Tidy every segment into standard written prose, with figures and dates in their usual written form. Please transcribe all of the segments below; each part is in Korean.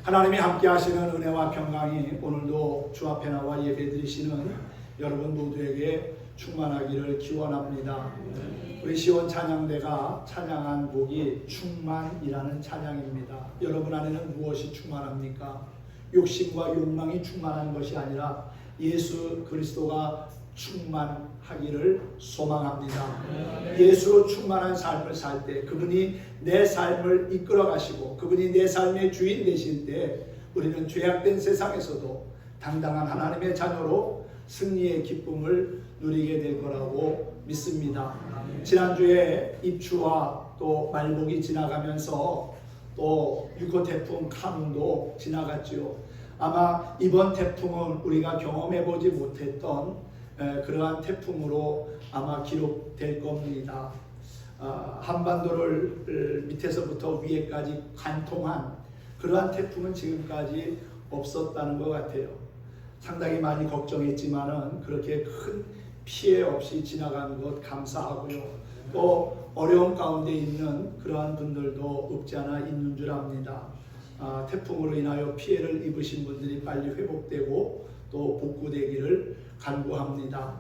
하나님이 함께 하시는 은혜와 평강이 오늘도 주 앞에 나와 예배드리시는 여러분 모두에게 충만하기를 기원합니다. 우리 시온 찬양대가 찬양한 곡이 충만이라는 찬양입니다. 여러분 안에는 무엇이 충만합니까? 욕심과 욕망이 충만한 것이 아니라 예수 그리스도가 충만하기를 소망합니다. 예수로 충만한 삶을 살 때, 그분이 내 삶을 이끌어 가시고 그분이 내 삶의 주인 되실 때 우리는 죄악된 세상에서도 당당한 하나님의 자녀로 승리의 기쁨을 누리게 될 거라고 믿습니다. 지난주에 입추와 또 말복이 지나가면서 또 6호 태풍 카눈도 지나갔지요. 아마 이번 태풍은 우리가 경험해보지 못했던 그러한 태풍으로 아마 기록될 겁니다. 한반도를 밑에서부터 위에까지 관통한 그러한 태풍은 지금까지 없었다는 것 같아요. 상당히 많이 걱정했지만은 그렇게 큰 피해 없이 지나간 것 감사하고요. 또 어려움 가운데 있는 그러한 분들도 없지 않아 있는 줄 압니다. 태풍으로 인하여 피해를 입으신 분들이 빨리 회복되고 또 복구되기를 간구합니다.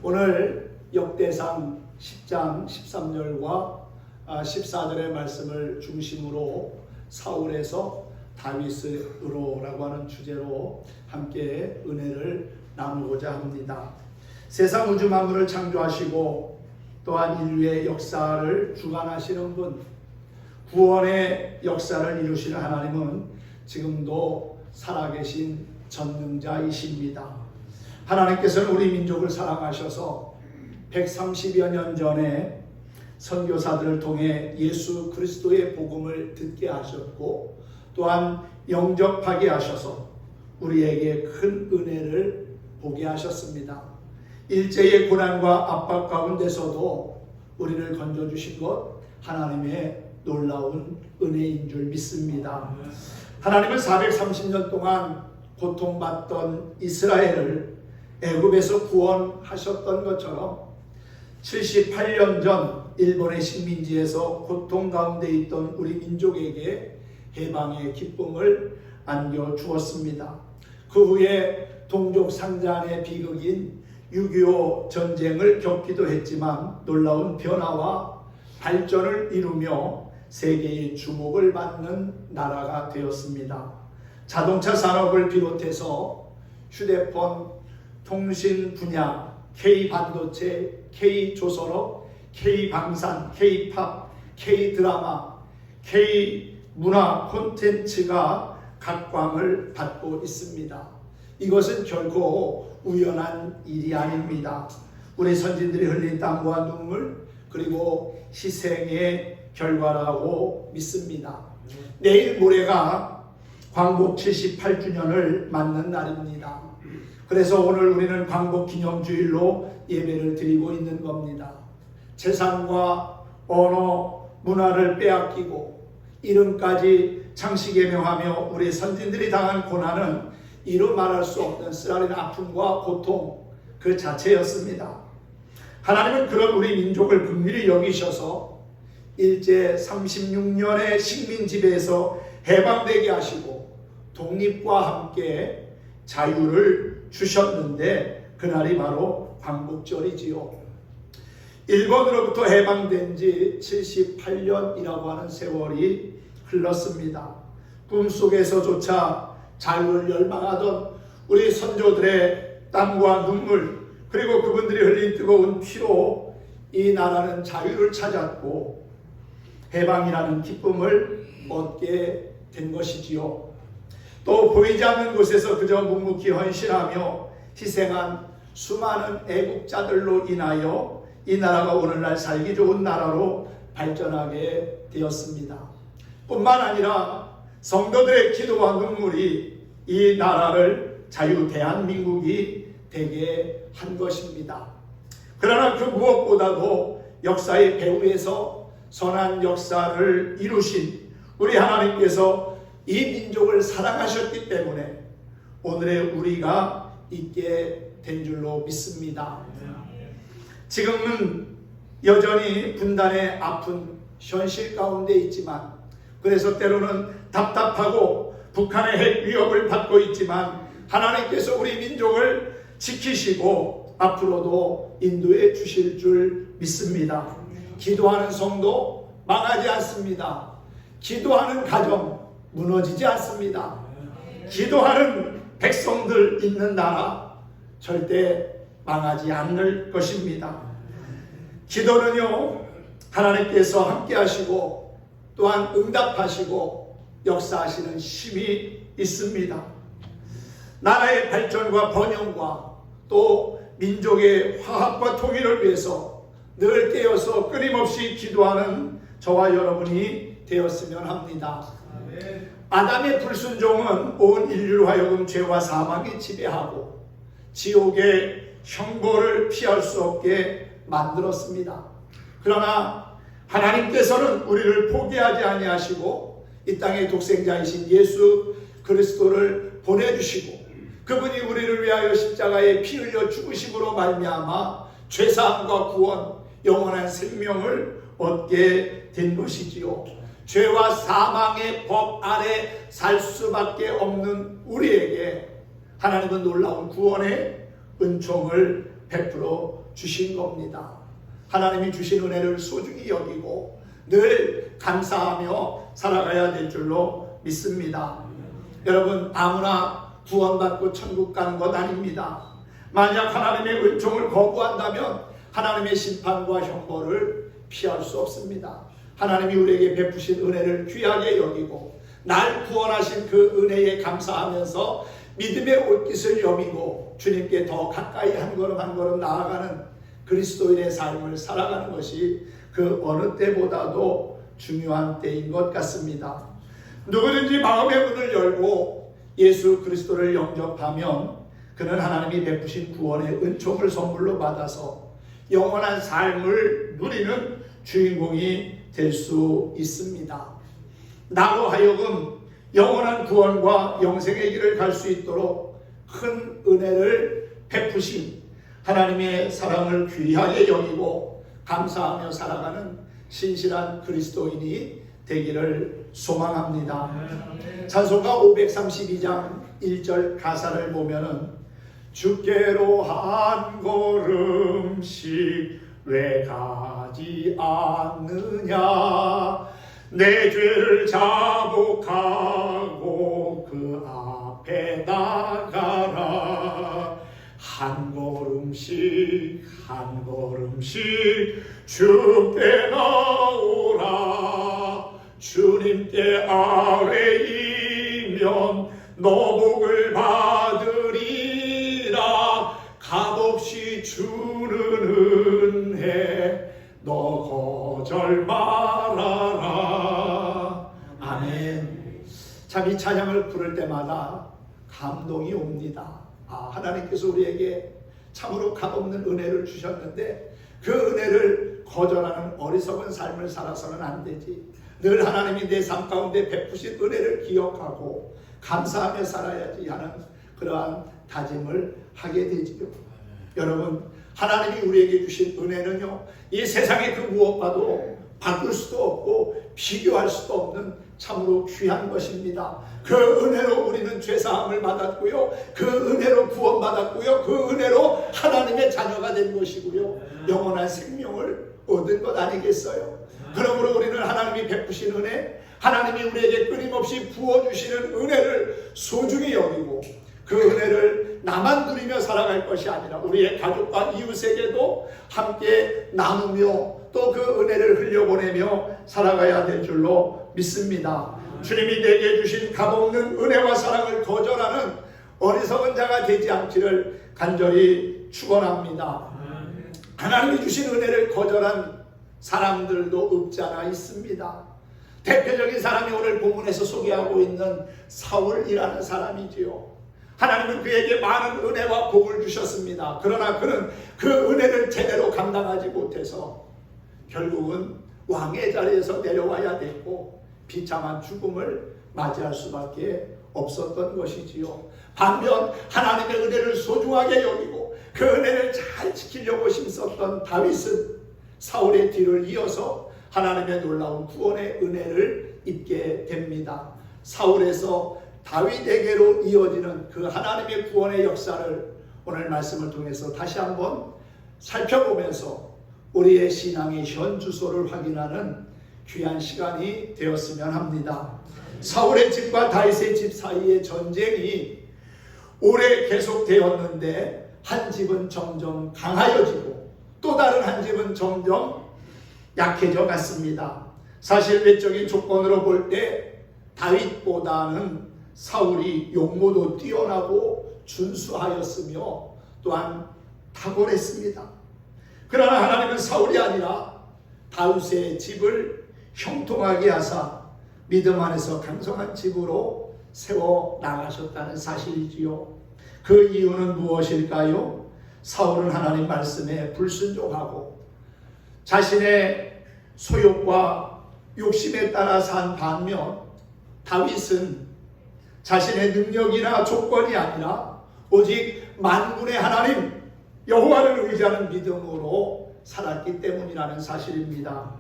오늘 역대상 10장 13절과 14절의 말씀을 중심으로 사울에서 다윗으로라고 하는 주제로 함께 은혜를 나누고자 합니다. 세상 우주 만물을 창조하시고 또한 인류의 역사를 주관하시는 분, 구원의 역사를 이루시는 하나님은 지금도 살아계신 전능자이십니다. 하나님께서는 우리 민족을 사랑하셔서 130여 년 전에 선교사들을 통해 예수 그리스도의 복음을 듣게 하셨고 또한 영접하게 하셔서 우리에게 큰 은혜를 보게 하셨습니다. 일제의 고난과 압박 가운데서도 우리를 건져주신 것 하나님의 놀라운 은혜인 줄 믿습니다. 하나님은 430년 동안 고통받던 이스라엘을 애굽에서 구원하셨던 것처럼 78년 전 일본의 식민지에서 고통 가운데 있던 우리 민족에게 해방의 기쁨을 안겨주었습니다. 그 후에 동족 상잔의 비극인 6.25 전쟁을 겪기도 했지만 놀라운 변화와 발전을 이루며 세계의 주목을 받는 나라가 되었습니다. 자동차 산업을 비롯해서 휴대폰, 통신 분야, K반도체, K조선업, K방산, K팝, K드라마, K문화 콘텐츠가 각광을 받고 있습니다. 이것은 결코 우연한 일이 아닙니다. 우리 선진들이 흘린 땀과 눈물 그리고 희생의 결과라고 믿습니다. 내일 모레가 광복 78주년을 맞는 날입니다. 그래서 오늘 우리는 광복 기념주일로 예배를 드리고 있는 겁니다. 재산과 언어, 문화를 빼앗기고 이름까지 창식에 명하며 우리 선진들이 당한 고난은 이루 말할 수 없는 쓰라린 아픔과 고통 그 자체였습니다. 하나님은 그런 우리 민족을 긍휼히 여기셔서 일제 36년의 식민 지배에서 해방되게 하시고 독립과 함께 자유를 주셨는데 그날이 바로 광복절이지요. 일본으로부터 해방된 지 78년이라고 하는 세월이 흘렀습니다. 꿈속에서조차 자유를 열망하던 우리 선조들의 땀과 눈물 그리고 그분들이 흘린 뜨거운 피로 이 나라는 자유를 찾았고 해방이라는 기쁨을 얻게 된 것이지요. 또 보이지 않는 곳에서 그저 묵묵히 헌신하며 희생한 수많은 애국자들로 인하여 이 나라가 오늘날 살기 좋은 나라로 발전하게 되었습니다. 뿐만 아니라 성도들의 기도와 눈물이 이 나라를 자유 대한민국이 되게 한 것입니다. 그러나 그 무엇보다도 역사의 배후에서 선한 역사를 이루신 우리 하나님께서 이 민족을 사랑하셨기 때문에 오늘의 우리가 있게 된 줄로 믿습니다. 지금은 여전히 분단의 아픈 현실 가운데 있지만 그래서 때로는 답답하고 북한의 핵 위협을 받고 있지만 하나님께서 우리 민족을 지키시고 앞으로도 인도해 주실 줄 믿습니다. 기도하는 성도 망하지 않습니다. 기도하는 가정 무너지지 않습니다. 기도하는 백성들 있는 나라 절대 망하지 않을 것입니다. 기도는요, 하나님께서 함께 하시고 또한 응답하시고 역사하시는 힘이 있습니다. 나라의 발전과 번영과 또 민족의 화합과 통일을 위해서 늘 깨어서 끊임없이 기도하는 저와 여러분이 되었으면 합니다. 아담의 불순종은 온 인류로 하여금 죄와 사망이 지배하고 지옥의 형벌을 피할 수 없게 만들었습니다. 그러나 하나님께서는 우리를 포기하지 아니하시고 이 땅의 독생자이신 예수 그리스도를 보내주시고 그분이 우리를 위하여 십자가에 피 흘려 죽으심으로 말미암아 죄사함과 구원, 영원한 생명을 얻게 된 것이지요. 죄와 사망의 법 아래 살 수밖에 없는 우리에게 하나님은 놀라운 구원의 은총을 베풀어 주신 겁니다. 하나님이 주신 은혜를 소중히 여기고 늘 감사하며 살아가야 될 줄로 믿습니다. 여러분, 아무나 구원받고 천국 가는 것 아닙니다. 만약 하나님의 은총을 거부한다면 하나님의 심판과 형벌을 피할 수 없습니다. 하나님이 우리에게 베푸신 은혜를 귀하게 여기고 날 구원하신 그 은혜에 감사하면서 믿음의 옷깃을 여미고 주님께 더 가까이 한 걸음 한 걸음 나아가는 그리스도인의 삶을 살아가는 것이 그 어느 때보다도 중요한 때인 것 같습니다. 누구든지 마음의 문을 열고 예수 그리스도를 영접하면 그는 하나님이 베푸신 구원의 은총을 선물로 받아서 영원한 삶을 누리는 주인공이 될 수 있습니다. 나로 하여금 영원한 구원과 영생의 길을 갈 수 있도록 큰 은혜를 베푸신 하나님의 사랑을 귀하게 여기고 감사하며 살아가는 신실한 그리스도인이 되기를 소망합니다. 찬송가 532장 1절 가사를 보면은 주께로 한 걸음씩 왜 가지 않느냐 내 죄를 자복하고 그 앞에 나가라 한 걸음씩 한 걸음씩 주께 나오라 주님께 아뢰이면 너복을 받으리라 값없이 주는 은혜 너 거절 말아라. 아멘. 참 이 찬양을 부를 때마다 감동이 옵니다. 하나님께서 우리에게 참으로 값없는 은혜를 주셨는데 그 은혜를 거절하는 어리석은 삶을 살아서는 안 되지. 늘 하나님이 내 삶 가운데 베푸신 은혜를 기억하고 감사하며 살아야지 하는 그러한 다짐을 하게 되지요. 여러분, 하나님이 우리에게 주신 은혜는요, 이 세상의 그 무엇과도 바꿀 수도 없고 비교할 수도 없는 참으로 귀한 것입니다. 그 은혜로 우리는 죄사함을 받았고요, 그 은혜로 구원받았고요, 그 은혜로 하나님의 자녀가 된 것이고요, 영원한 생명을 얻은 것 아니겠어요? 그러므로 우리는 하나님이 베푸신 은혜, 하나님이 우리에게 끊임없이 부어주시는 은혜를 소중히 여기고 그 은혜를 나만 누리며 살아갈 것이 아니라 우리의 가족과 이웃에게도 함께 나누며 또 그 은혜를 흘려보내며 살아가야 될 줄로 믿습니다. 주님이 내게 주신 값없는 은혜와 사랑을 거절하는 어리석은 자가 되지 않기를 간절히 축원합니다. 하나님이 주신 은혜를 거절한 사람들도 없지 않아 있습니다. 대표적인 사람이 오늘 본문에서 소개하고 있는 사울이라는 사람이지요. 하나님은 그에게 많은 은혜와 복을 주셨습니다. 그러나 그는 그 은혜를 제대로 감당하지 못해서 결국은 왕의 자리에서 내려와야 됐고 비참한 죽음을 맞이할 수밖에 없었던 것이지요. 반면 하나님의 은혜를 소중하게 여기고 그 은혜를 잘 지키려고 힘썼던 다윗은 사울의 뒤를 이어서 하나님의 놀라운 구원의 은혜를 입게 됩니다. 사울에서 다윗에게로 이어지는 그 하나님의 구원의 역사를 오늘 말씀을 통해서 다시 한번 살펴보면서 우리의 신앙의 현 주소를 확인하는 귀한 시간이 되었으면 합니다. 사울의 집과 다윗의 집 사이의 전쟁이 오래 계속되었는데 한 집은 점점 강하여지고 또 다른 한 집은 점점 약해져 갔습니다. 사실 외적인 조건으로 볼 때 다윗보다는 사울이 용모도 뛰어나고 준수하였으며 또한 탁월했습니다. 그러나 하나님은 사울이 아니라 다윗의 집을 형통하게 하사 믿음 안에서 강성한 집으로 세워 나가셨다는 사실이지요. 그 이유는 무엇일까요? 사울은 하나님 말씀에 불순종하고 자신의 소욕과 욕심에 따라 산 반면 다윗은 자신의 능력이나 조건이 아니라 오직 만군의 하나님 여호와를 의지하는 믿음으로 살았기 때문이라는 사실입니다.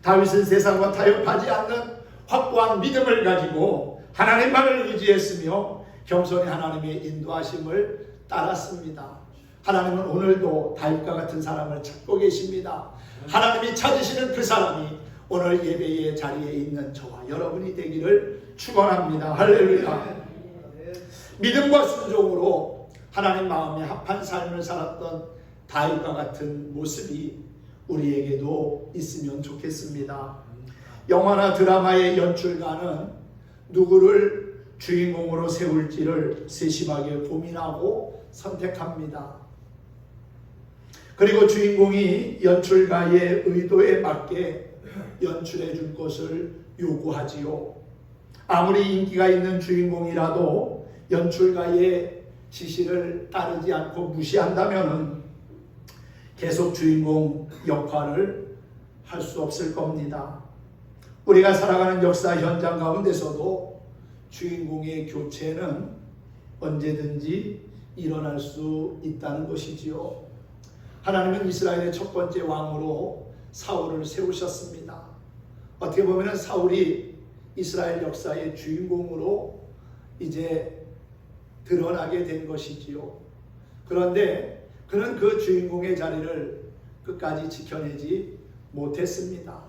다윗은 세상과 타협하지 않는 확고한 믿음을 가지고 하나님만을 의지했으며 겸손히 하나님의 인도하심을 따랐습니다. 하나님은 오늘도 다윗과 같은 사람을 찾고 계십니다. 하나님이 찾으시는 그 사람이 오늘 예배의 자리에 있는 저와 여러분이 되기를 축원합니다. 할렐루야. 믿음과 순종으로 하나님 마음에 합한 삶을 살았던 다윗과 같은 모습이 우리에게도 있으면 좋겠습니다. 영화나 드라마의 연출가는 누구를 주인공으로 세울지를 세심하게 고민하고 선택합니다. 그리고 주인공이 연출가의 의도에 맞게 연출해 줄 것을 요구하지요. 아무리 인기가 있는 주인공이라도 연출가의 지시를 따르지 않고 무시한다면 계속 주인공 역할을 할 수 없을 겁니다. 우리가 살아가는 역사 현장 가운데서도 주인공의 교체는 언제든지 일어날 수 있다는 것이지요. 하나님은 이스라엘의 첫 번째 왕으로 사울을 세우셨습니다. 어떻게 보면 사울이 이스라엘 역사의 주인공으로 이제 드러나게 된 것이지요. 그런데 그는 그 주인공의 자리를 끝까지 지켜내지 못했습니다.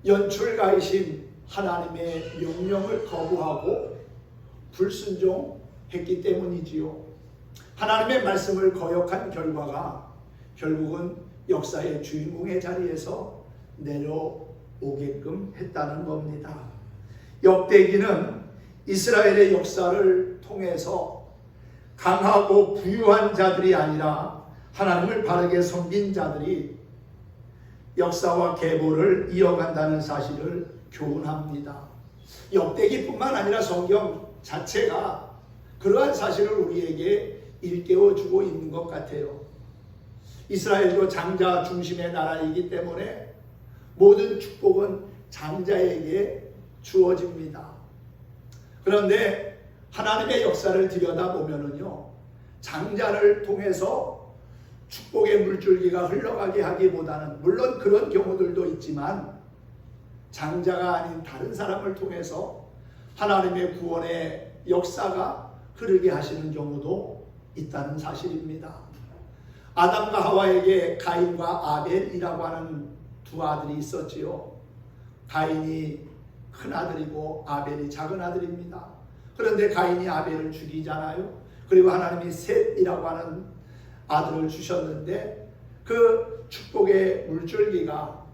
연출가이신 하나님의 명령을 거부하고 불순종했기 때문이지요. 하나님의 말씀을 거역한 결과가 결국은 역사의 주인공의 자리에서 내려오게끔 했다는 겁니다. 역대기는 이스라엘의 역사를 통해서 강하고 부유한 자들이 아니라 하나님을 바르게 섬긴 자들이 역사와 계보를 이어간다는 사실을 교훈합니다. 역대기뿐만 아니라 성경 자체가 그러한 사실을 우리에게 일깨워주고 있는 것 같아요. 이스라엘도 장자 중심의 나라이기 때문에 모든 축복은 장자에게 주어집니다. 그런데 하나님의 역사를 들여다보면요, 장자를 통해서 축복의 물줄기가 흘러가게 하기보다는, 물론 그런 경우들도 있지만 장자가 아닌 다른 사람을 통해서 하나님의 구원의 역사가 흐르게 하시는 경우도 있다는 사실입니다. 아담과 하와에게 가인과 아벨이라고 하는 두 아들이 있었지요. 가인이 큰 아들이고 아벨이 작은 아들입니다. 그런데 가인이 아벨을 죽이잖아요. 그리고 하나님이 셋이라고 하는 아들을 주셨는데 그 축복의 물줄기가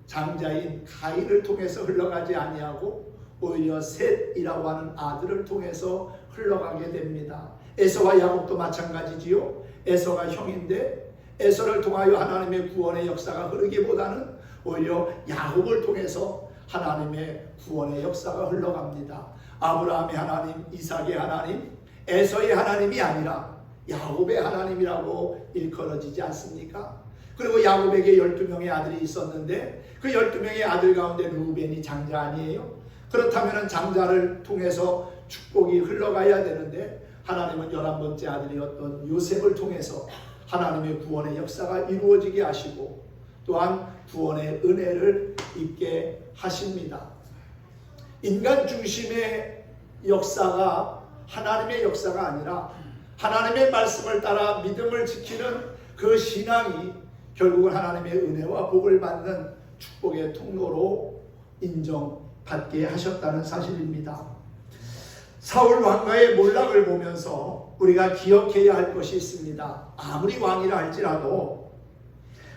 장자인 가인을 통해서 흘러가지 아니하고 오히려 셋이라고 하는 아들을 통해서 흘러가게 됩니다. 에서와 야곱도 마찬가지지요. 에서가 형인데 에서를 통하여 하나님의 구원의 역사가 흐르기보다는 오히려 야곱을 통해서 하나님의 구원의 역사가 흘러갑니다. 아브라함의 하나님, 이삭의 하나님, 에서의 하나님이 아니라 야곱의 하나님이라고 일컬어지지 않습니까? 그리고 야곱에게 12명의 아들이 있었는데 그 12명의 아들 가운데 루벤이 장자 아니에요? 그렇다면 장자를 통해서 축복이 흘러가야 되는데 하나님은 11번째 아들이었던 요셉을 통해서 하나님의 구원의 역사가 이루어지게 하시고 또한 구원의 은혜를 입게 하십니다. 인간 중심의 역사가 하나님의 역사가 아니라 하나님의 말씀을 따라 믿음을 지키는 그 신앙이 결국은 하나님의 은혜와 복을 받는 축복의 통로로 인정받게 하셨다는 사실입니다. 사울 왕가의 몰락을 보면서 우리가 기억해야 할 것이 있습니다. 아무리 왕이라 할지라도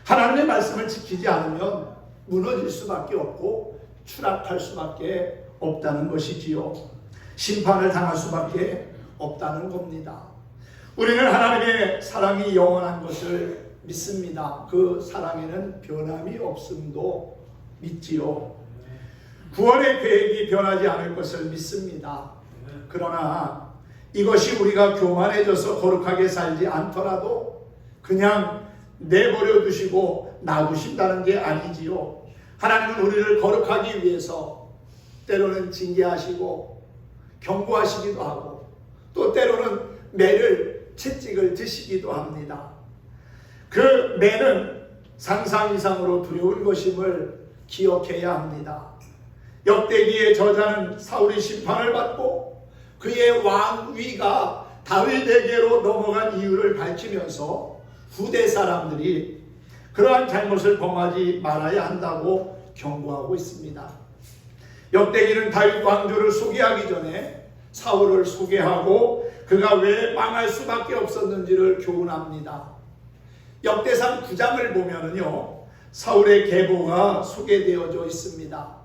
하나님의 말씀을 지키지 않으면 무너질 수밖에 없고 추락할 수밖에 없다는 것이지요. 심판을 당할 수밖에 없다는 겁니다. 우리는 하나님의 사랑이 영원한 것을 믿습니다. 그 사랑에는 변함이 없음도 믿지요. 구원의 계획이 변하지 않을 것을 믿습니다. 그러나 이것이 우리가 교만해져서 거룩하게 살지 않더라도 그냥 내버려 두시고 놔두신다는 게 아니지요. 하나님은 우리를 거룩하기 위해서 때로는 징계하시고 경고하시기도 하고 또 때로는 매를 채찍을 드시기도 합니다. 그 매는 상상 이상으로 두려운 것임을 기억해야 합니다. 역대기의 저자는 사울이 심판을 받고 그의 왕위가 다윗에게로 넘어간 이유를 밝히면서 후대 사람들이 그러한 잘못을 범하지 말아야 한다고 경고하고 있습니다. 역대기는 다윗 왕조를 소개하기 전에 사울을 소개하고 그가 왜 망할 수밖에 없었는지를 교훈합니다. 역대상 9장을 보면은요, 사울의 계보가 소개되어져 있습니다.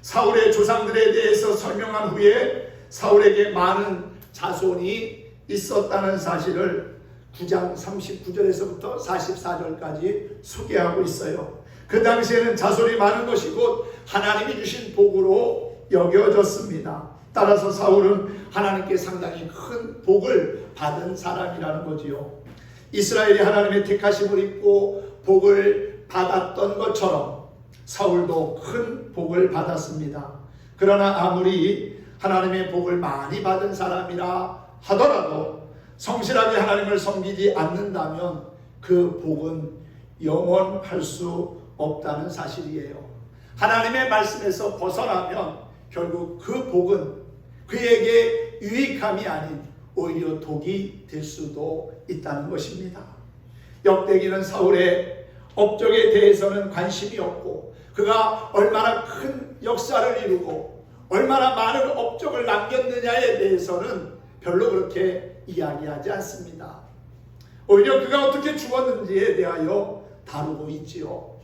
사울의 조상들에 대해서 설명한 후에 사울에게 많은 자손이 있었다는 사실을 9장 39절에서부터 44절까지 소개하고 있어요. 그 당시에는 자손이 많은 것이 곧 하나님이 주신 복으로 여겨졌습니다. 따라서 사울은 하나님께 상당히 큰 복을 받은 사람이라는 거지요. 이스라엘이 하나님의 택하심을 입고 복을 받았던 것처럼 사울도 큰 복을 받았습니다. 그러나 아무리 하나님의 복을 많이 받은 사람이라 하더라도 성실하게 하나님을 섬기지 않는다면 그 복은 영원할 수 없다는 사실이에요. 하나님의 말씀에서 벗어나면 결국 그 복은 그에게 유익함이 아닌 오히려 독이 될 수도 있다는 것입니다. 역대기는 사울의 업적에 대해서는 관심이 없고 그가 얼마나 큰 역사를 이루고 얼마나 많은 업적을 남겼느냐에 대해서는 별로 그렇게 이야기하지 않습니다. 오히려 그가 어떻게 죽었는지에 대하여 다루고 있지요.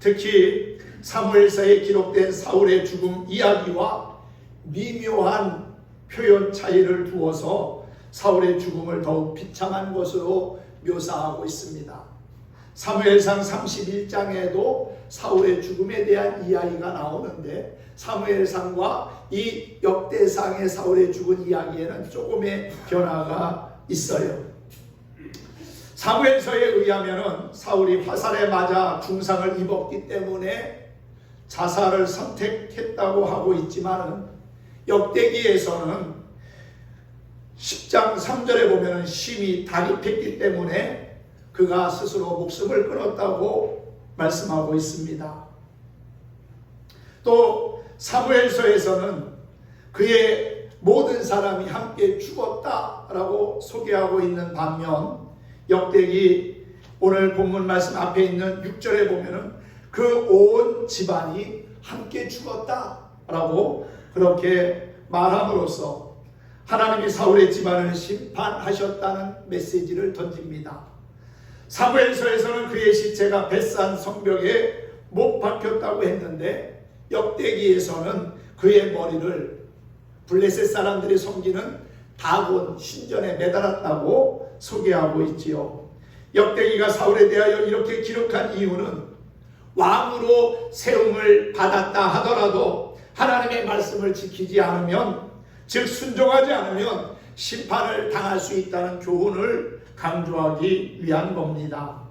특히 사무엘서에 기록된 사울의 죽음 이야기와 미묘한 표현 차이를 두어서 사울의 죽음을 더욱 비참한 것으로 묘사하고 있습니다. 사무엘상 31장에도 사울의 죽음에 대한 이야기가 나오는데 사무엘상과 이 역대상의 사울의 죽은 이야기에는 조금의 변화가 있어요. 사무엘서에 의하면 사울이 화살에 맞아 중상을 입었기 때문에 자살을 선택했다고 하고 있지만 역대기에서는 10장 3절에 보면 심히 다립했기 때문에 그가 스스로 목숨을 끊었다고 말씀하고 있습니다. 또 사무엘서에서는 그의 모든 사람이 함께 죽었다라고 소개하고 있는 반면 역대기 오늘 본문 말씀 앞에 있는 6절에 보면은 그 온 집안이 함께 죽었다라고 그렇게 말함으로써 하나님이 사울의 집안을 심판하셨다는 메시지를 던집니다. 사무엘서에서는 그의 시체가 벳산 성벽에 못 박혔다고 했는데 역대기에서는 그의 머리를 블레셋 사람들이 섬기는 다곤 신전에 매달았다고 소개하고 있지요. 역대기가 사울에 대하여 이렇게 기록한 이유는 왕으로 세움을 받았다 하더라도 하나님의 말씀을 지키지 않으면, 즉 순종하지 않으면 심판을 당할 수 있다는 교훈을 강조하기 위한 겁니다.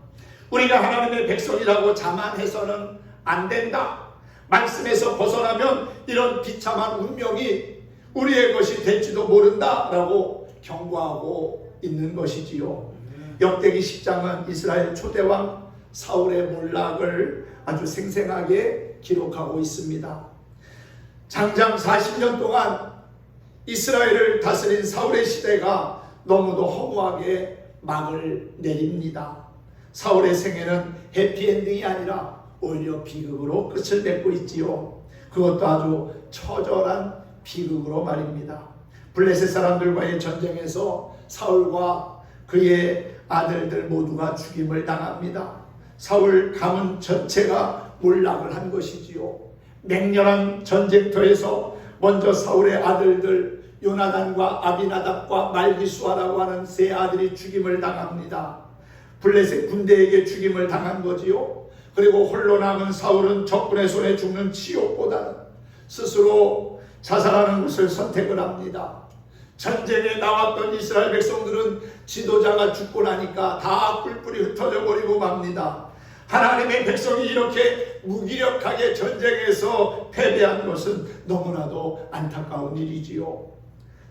우리가 하나님의 백성이라고 자만해서는 안 된다. 말씀에서 벗어나면 이런 비참한 운명이 우리의 것이 될지도 모른다라고 경고하고 있는 것이지요. 역대기 10장은 이스라엘 초대왕 사울의 몰락을 아주 생생하게 기록하고 있습니다. 장장 40년 동안 이스라엘을 다스린 사울의 시대가 너무도 허무하게 막을 내립니다. 사울의 생애는 해피엔딩이 아니라 오히려 비극으로 끝을 맺고 있지요. 그것도 아주 처절한 비극으로 말입니다. 블레셋 사람들과의 전쟁에서 사울과 그의 아들들 모두가 죽임을 당합니다. 사울 가문 전체가 몰락을 한 것이지요. 맹렬한 전쟁터에서 먼저 사울의 아들들 요나단과 아비나답과 말기수아라고 하는 세 아들이 죽임을 당합니다. 블레셋 군대에게 죽임을 당한 거지요. 그리고 홀로 남은 사울은 적군의 손에 죽는 치욕보다는 스스로 자살하는 것을 선택을 합니다. 전쟁에 나왔던 이스라엘 백성들은 지도자가 죽고 나니까 다 뿔뿔이 흩어져 버리고 맙니다. 하나님의 백성이 이렇게 무기력하게 전쟁에서 패배한 것은 너무나도 안타까운 일이지요.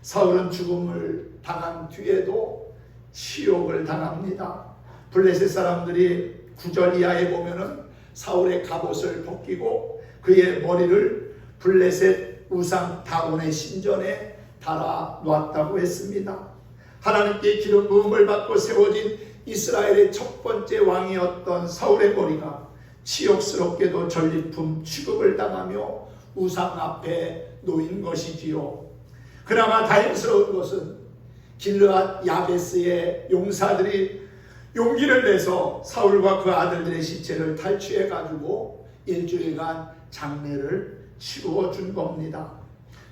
사울은 죽음을 당한 뒤에도 치욕을 당합니다. 블레셋 사람들이 9절 이하에 보면은 사울의 갑옷을 벗기고 그의 머리를 블레셋 우상 다곤의 신전에 달아 놓았다고 했습니다. 하나님께 기름 부음을 받고 세워진 이스라엘의 첫 번째 왕이었던 사울의 머리가 치욕스럽게도 전리품 취급을 당하며 우상 앞에 놓인 것이지요. 그나마 다행스러운 것은 길르앗 야베스의 용사들이 용기를 내서 사울과 그 아들들의 시체를 탈취해 가지고 일주일간 장례를 치루어 준 겁니다.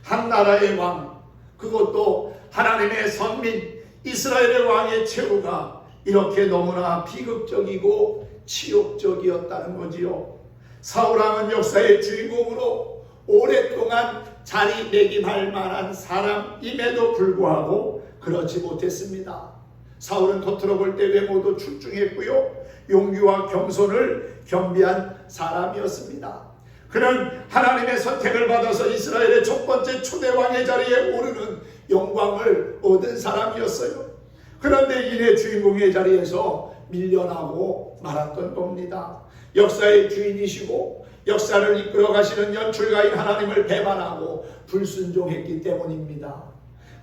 한 나라의 왕, 그것도 하나님의 선민 이스라엘의 왕의 최후가 이렇게 너무나 비극적이고 치욕적이었다는 거지요. 사울왕은 역사의 주인공으로 오랫동안 자리매김할 만한 사람임에도 불구하고 그렇지 못했습니다. 사울은 겉으로 볼 때 외모도 출중했고요, 용기와 겸손을 겸비한 사람이었습니다. 그는 하나님의 선택을 받아서 이스라엘의 첫 번째 초대왕의 자리에 오르는 영광을 얻은 사람이었어요. 그런데 이내 주인공의 자리에서 밀려나고 말았던 겁니다. 역사의 주인이시고 역사를 이끌어 가시는 연출가인 하나님을 배반하고 불순종했기 때문입니다.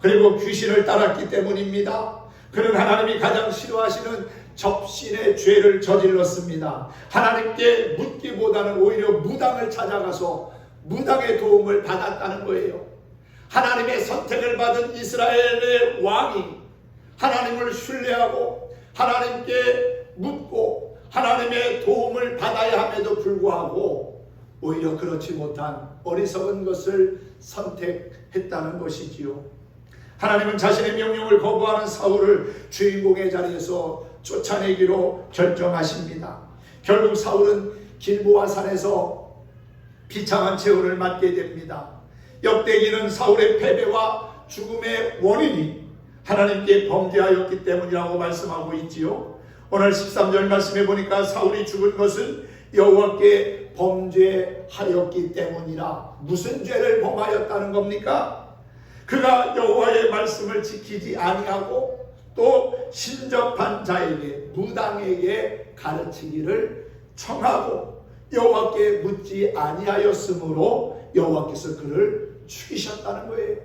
그리고 귀신을 따랐기 때문입니다. 그는 하나님이 가장 싫어하시는 접신의 죄를 저질렀습니다. 하나님께 묻기보다는 오히려 무당을 찾아가서 무당의 도움을 받았다는 거예요. 하나님의 선택을 받은 이스라엘의 왕이 하나님을 신뢰하고 하나님께 묻고 하나님의 도움을 받아야 함에도 불구하고 오히려 그렇지 못한 어리석은 것을 선택했다는 것이지요. 하나님은 자신의 명령을 거부하는 사울을 주인공의 자리에서 쫓아내기로 결정하십니다. 결국 사울은 길보아 산에서 비참한 최후를 맞게 됩니다. 역대기는 사울의 패배와 죽음의 원인이 하나님께 범죄하였기 때문이라고 말씀하고 있지요. 오늘 13절 말씀해 보니까 사울이 죽은 것은 여호와께 범죄하였기 때문이라. 무슨 죄를 범하였다는 겁니까? 그가 여호와의 말씀을 지키지 아니하고 또 신접한 자에게 무당에게 가르치기를 청하고 여호와께 묻지 아니하였으므로 여호와께서 그를 죽이셨다는 거예요.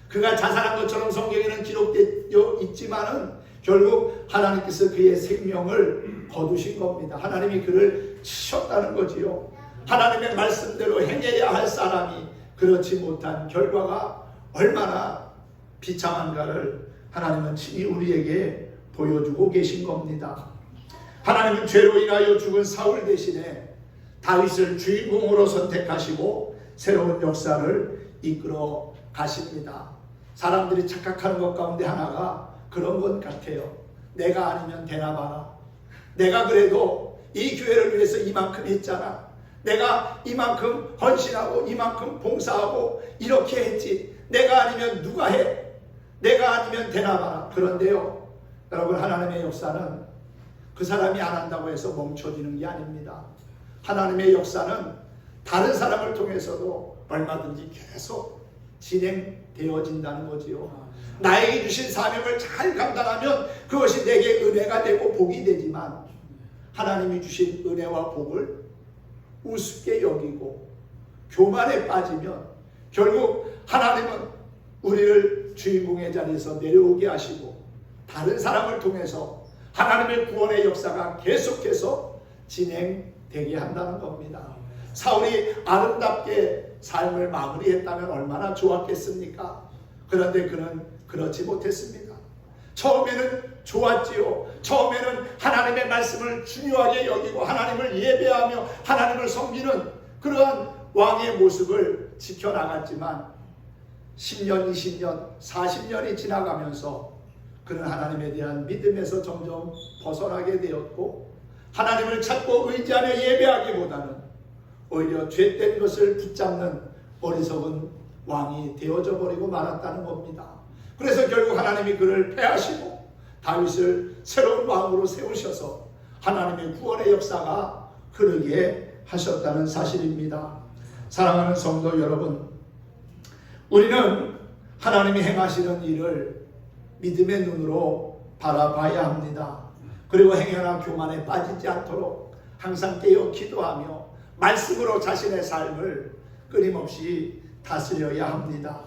그가 자살한 것처럼 성경에는 기록되어 있지만은 결국 하나님께서 그의 생명을 거두신 겁니다. 하나님이 그를 치셨다는 거지요. 하나님의 말씀대로 행해야 할 사람이 그렇지 못한 결과가 얼마나 비참한가를 하나님은 친히 우리에게 보여주고 계신 겁니다. 하나님은 죄로 인하여 죽은 사울 대신에 다윗을 주인공으로 선택하시고 새로운 역사를 이끌어 가십니다. 사람들이 착각하는 것 가운데 하나가 그런 것 같아요. 내가 아니면 되나 봐라. 내가 그래도 이 교회를 위해서 이만큼 했잖아. 내가 이만큼 헌신하고 이만큼 봉사하고 이렇게 했지. 내가 아니면 누가 해? 내가 아니면 되나 봐라. 그런데요, 여러분, 하나님의 역사는 그 사람이 안 한다고 해서 멈춰지는 게 아닙니다. 하나님의 역사는 다른 사람을 통해서도 얼마든지 계속 진행되어진다는 거지요. 나에게 주신 사명을 잘 감당하면 그것이 내게 은혜가 되고 복이 되지만 하나님이 주신 은혜와 복을 우습게 여기고 교만에 빠지면 결국 하나님은 우리를 주인공의 자리에서 내려오게 하시고 다른 사람을 통해서 하나님의 구원의 역사가 계속해서 진행되게 한다는 겁니다. 사울이 아름답게 삶을 마무리했다면 얼마나 좋았겠습니까? 그런데 그는 그렇지 못했습니다. 처음에는 좋았지요. 처음에는 하나님의 말씀을 중요하게 여기고 하나님을 예배하며 하나님을 섬기는 그러한 왕의 모습을 지켜나갔지만 10년, 20년, 40년이 지나가면서 그는 하나님에 대한 믿음에서 점점 벗어나게 되었고 하나님을 찾고 의지하며 예배하기보다는 오히려 죄된 것을 붙잡는 어리석은 왕이 되어져 버리고 말았다는 겁니다. 그래서 결국 하나님이 그를 패하시고 다윗을 새로운 왕으로 세우셔서 하나님의 구원의 역사가 흐르게 하셨다는 사실입니다. 사랑하는 성도 여러분, 우리는 하나님이 행하시는 일을 믿음의 눈으로 바라봐야 합니다. 그리고 행여나 교만에 빠지지 않도록 항상 깨어 기도하며 말씀으로 자신의 삶을 끊임없이 다스려야 합니다.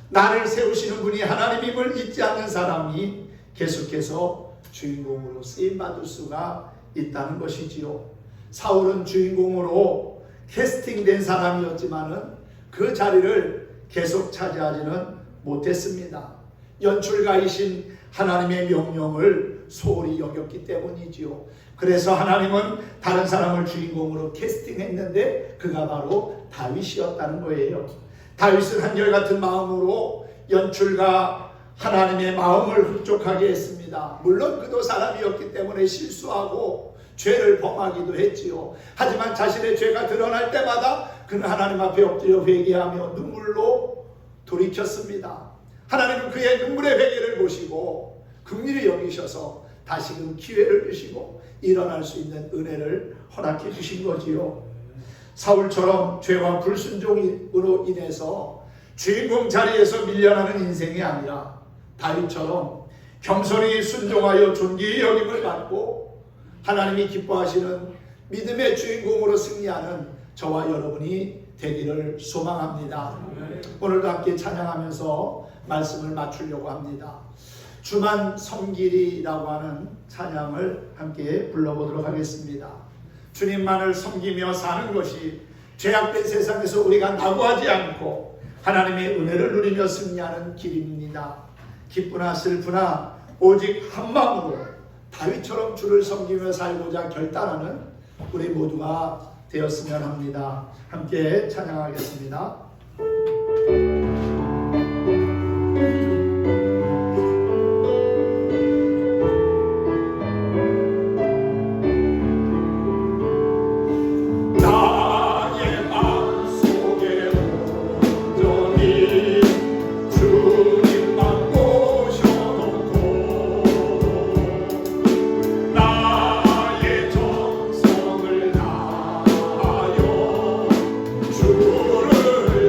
나를 세우시는 분이 하나님임을 잊지 않는 사람이 계속해서 주인공으로 쓰임받을 수가 있다는 것이지요. 사울은 주인공으로 캐스팅된 사람이었지만은 그 자리를 계속 차지하지는 못했습니다. 연출가이신 하나님의 명령을 소홀히 여겼기 때문이지요. 그래서 하나님은 다른 사람을 주인공으로 캐스팅했는데 그가 바로 다윗이었다는 거예요. 다윗은 한결같은 마음으로 연출가 하나님의 마음을 흡족하게 했습니다. 물론 그도 사람이었기 때문에 실수하고 죄를 범하기도 했지요. 하지만 자신의 죄가 드러날 때마다 그는 하나님 앞에 엎드려 회개하며 눈물로 돌이켰습니다. 하나님은 그의 눈물의 회개를 보시고 긍휼히 여기셔서 다시금 기회를 주시고 일어날 수 있는 은혜를 허락해 주신 거지요. 사울처럼 죄와 불순종으로 인해서 주인공 자리에서 밀려나는 인생이 아니라 다윗처럼 겸손히 순종하여 존귀의 여김을 받고 하나님이 기뻐하시는 믿음의 주인공으로 승리하는 저와 여러분이 되기를 소망합니다. 오늘도 함께 찬양하면서 말씀을 맞추려고 합니다. 주만 섬기리라고 하는 찬양을 함께 불러보도록 하겠습니다. 주님만을 섬기며 사는 것이 죄악된 세상에서 우리가 낙오하지 않고 하나님의 은혜를 누리며 승리하는 길입니다. 기쁘나 슬프나 오직 한 마음으로 다윗처럼 주를 섬기며 살고자 결단하는 우리 모두가 되었으면 합니다. 함께 찬양하겠습니다. 주를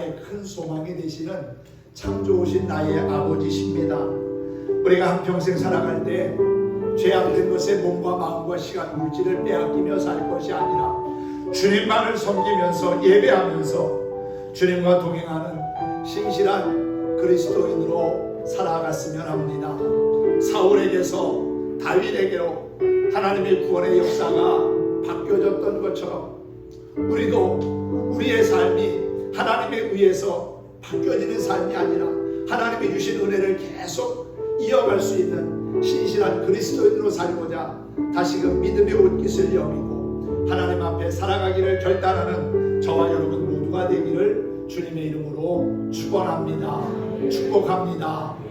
나의 큰 소망이 되시는 참 좋으신 나의 아버지십니다. 우리가 한평생 살아갈 때 죄악된 것에 몸과 마음과 시간 물질을 빼앗기며 살 것이 아니라 주님만을 섬기면서 예배하면서 주님과 동행하는 신실한 그리스도인으로 살아갔으면 합니다. 사울에게서 다윗에게로 하나님의 구원의 역사가 바뀌어졌던 것처럼 우리도 우리의 삶이 하나님에 의해서 바뀌어지는 삶이 아니라 하나님이 주신 은혜를 계속 이어갈 수 있는 신실한 그리스도인으로 살고자 다시금 믿음의 옷깃을 여미고 하나님 앞에 살아가기를 결단하는 저와 여러분 모두가 되기를 주님의 이름으로 축원합니다. 축복합니다.